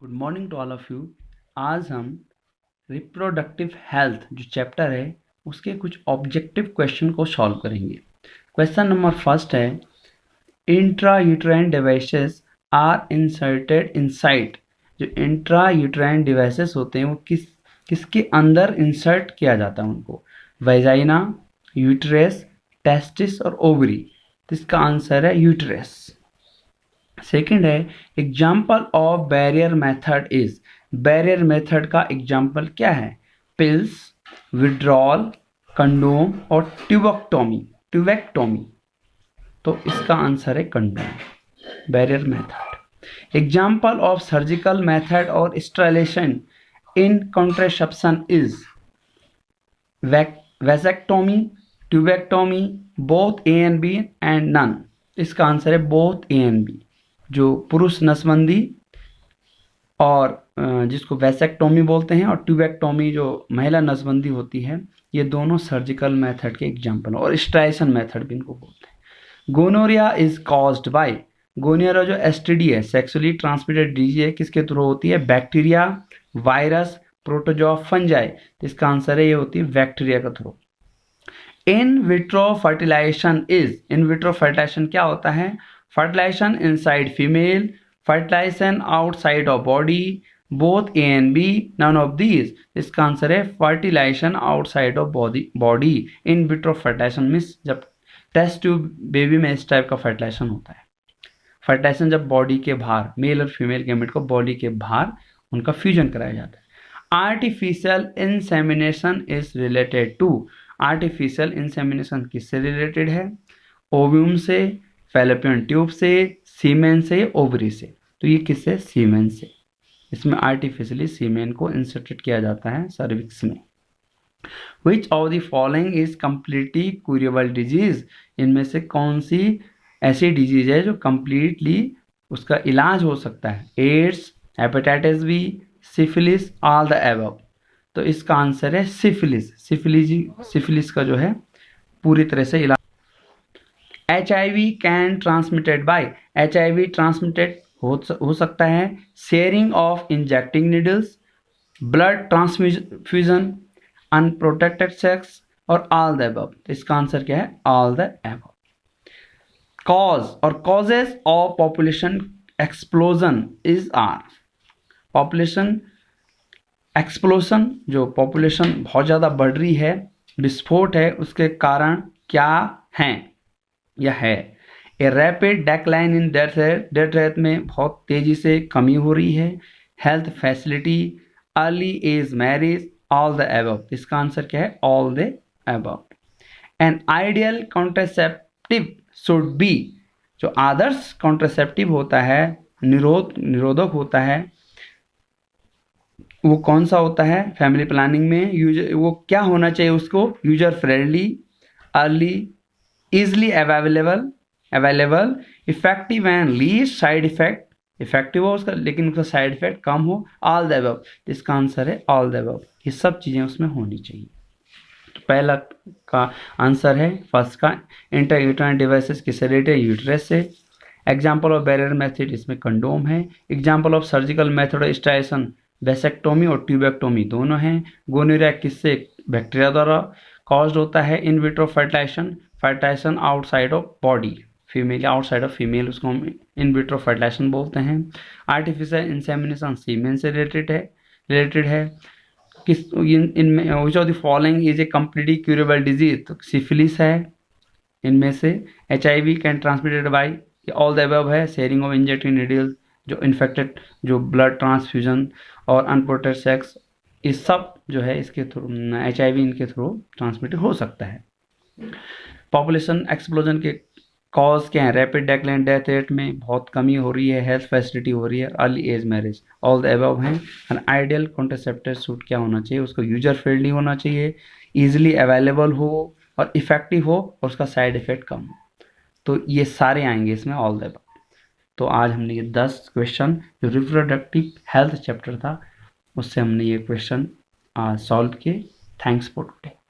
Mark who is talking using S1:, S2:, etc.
S1: Good morning to all of you. आज हम reproductive health जो चैप्टर है उसके कुछ ऑब्जेक्टिव क्वेश्चन को सॉल्व करेंगे। क्वेश्चन नंबर फर्स्ट है, intrauterine devices are inserted inside. जो इंट्रा यूट्राइन डिवाइसेस होते हैं वो किसके अंदर इंसर्ट किया जाता है उनको? वेजाइना, यूट्रस, टेस्टिस और ओवरी। तो इसका आंसर है यूट्रस। सेकेंड है, example of barrier method is. Barrier method का एग्जाम्पल क्या है? पिल्स, विड्रॉल, कंडोम और ट्यूबेक्टोमी। तो इसका आंसर है condom. Barrier method. Example of surgical method और sterilisation in contraception is vasectomy, tubectomy, both A and B and none. इसका answer है बोथ ए एंड बी। जो पुरुष नसबंदी और जिसको वैसेक्टोमी बोलते हैं और ट्यूबेक्टोमी जो महिला नसबंदी होती है, ये दोनों सर्जिकल मेथड के एग्जाम्पल और स्टेरिलाइजेशन मेथड भी इनको बोलते हैं। Gonorrhoea is caused by. Gonorrhoea जो एसटीडी है, सेक्सुअली ट्रांसमिटेड डिजीज है, किसके थ्रू होती है? Bacteria, virus, protozoa, fungi. तो इसका आंसर है ये होती है बैक्टीरिया का थ्रू। In vitro fertilisation is. In vitro fertilisation क्या होता है? Fertilization inside female, fertilization outside of body, both A and B, none of these. इसका आंसर है fertilization outside of body. In vitro fertilization means जब test tube baby में इस type का fertilisation होता है। फर्टिलाइजेशन जब बॉडी के बाहर, मेल और फीमेल गैमेट को बॉडी के बाहर उनका फ्यूजन कराया जाता है। Artificial insemination is related to. Artificial insemination किससे रिलेटेड है? ओव्यूम से, फैलोपियन ट्यूब से, सीमेन से, ओवरी से। तो ये किससे? सीमेन से। इसमें आर्टिफिशियली सीमेन को इंसर्टेड किया जाता है सर्विक्स में। Which of the following is completely curable disease. इनमें से कौन सी ऐसी डिजीज है जो कंप्लीटली उसका इलाज हो सकता है? AIDS, hepatitis B, syphilis, all the above. तो इसका आंसर है सिफिलिस। सिफिलिस का जो है पूरी तरह से इलाज। HIV can transmitted by. HIV transmitted हो सकता है sharing of injecting needles, blood transfusion, unprotected sex और ऑल द अबव। इसका आंसर क्या है? All the above. कॉज और causes of population explosion is are. Population explosion, जो पॉपुलेशन बहुत ज़्यादा बढ़ रही है, विस्फोट है, उसके कारण क्या हैं? यह है a rapid decline in death rate में बहुत तेजी से कमी हो रही है। Health facility, early age marriage, all the above. इसका आंसर क्या है? All the above. An ideal contraceptive should be. जो आदर्श कॉन्ट्रासेप्टिव होता है, निरोधक होता है, वो कौन सा होता है? फैमिली प्लानिंग में वो क्या होना चाहिए उसको? User friendly, early, easily available, effective and least side effect। Effective हो उसका लेकिन उसका साइड इफेक्ट कम हो, ऑल द अबव। इसका आंसर है ऑल द अबव। ये सब चीज़ें उसमें होनी चाहिए। तो पहला का आंसर है फर्स्ट का, इंट्रायूट्राइन डिवाइसेस किससे रिलेटेड? यूट्रस से। एग्जाम्पल ऑफ बैरियर मेथड इसमें कंडोम है। Example of surgical method of sterilisation vasectomy और ट्यूबेक्टोमी दोनों हैं। गोनोरिया किससे? बैक्टीरिया द्वारा कॉज्ड होता है। In vitro fertilisation outside of body, female outside of female, उसको हम इन विट्रो फर्टिलाइजेशन बोलते हैं। आर्टिफिशियल इंसेमिनेशन सीमेन से रिलेटेड है। किस इनमें which of the following is a completely curable disease? तो सिफिलिस है इनमें से। HIV can transmitted bye, all the above है। शेयरिंग ऑफ इंजेक्टिंग नीडल्स, जो इन्फेक्टेड, जो ब्लड ट्रांसफ्यूजन और अनप्रोटेक्टेड सेक्स, ये सब जो है इसके थ्रू HIV इनके थ्रू ट्रांसमिट हो सकता है। पॉपुलेशन एक्सप्लोजन के कॉज क्या है? रैपिड डेक्लाइन, डेथ रेट में बहुत कमी हो रही है, हेल्थ फैसिलिटी हो रही है, early age marriage, all the above हैं। एन आइडियल कॉन्ट्रासेप्टिव सूट क्या होना चाहिए? उसको यूजर फ्रेंडली होना चाहिए, ईजिली अवेलेबल हो और इफेक्टिव हो और उसका साइड इफेक्ट कम हो। तो ये सारे आएंगे इसमें, ऑल द अबव। तो आज हमने ये 10 क्वेश्चन जो रिप्रोडक्टिव हेल्थ चैप्टर था उससे हमने ये क्वेश्चन सॉल्व किए। Thanks for today.